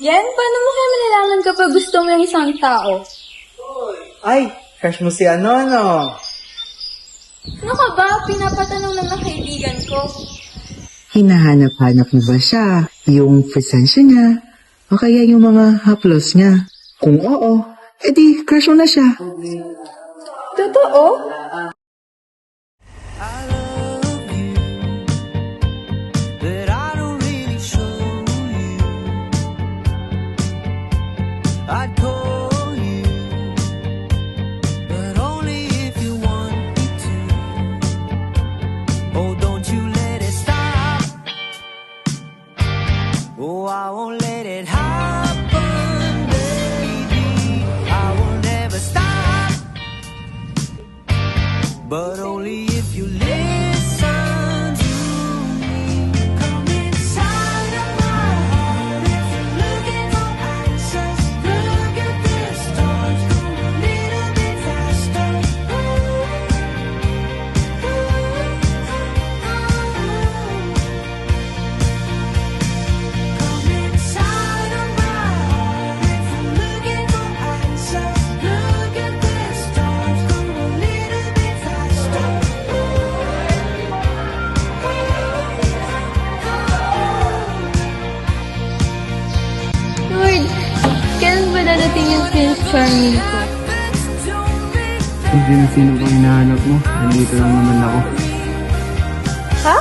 Yan, paano mo kaya malalaman kapag gusto mo yung isang tao? Ay, crush mo si ano? Ano ka ba? Pinapatanong lang ng kaibigan ko. Hinahanap-hanap mo ba siya? Yung presensya niya? O kaya yung mga haplos niya? Kung oo, edi crush mo na siya. Totoo? But I don't really show you. I'd call you, but only if you want me to. Oh, don't you let it stop. Oh, I won't let it happen, baby. I will never stop, but only if you listen to me. Come inside of my heart if you're looking for answers. Look at the stars, go a little bit faster. Come inside of my heart if you're looking for answers. Look at the stars, go a little bit faster. Lord, kailan ba dadating yung Prince Charming ko? Hindi na sino pang hinahanap mo. Nandito lang naman ako. Ha?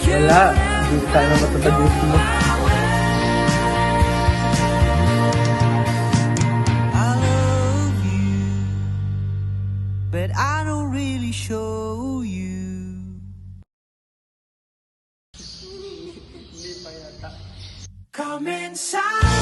Wala, hindi sana matutag gusto mo. I love you, but I don't really show you. Come inside.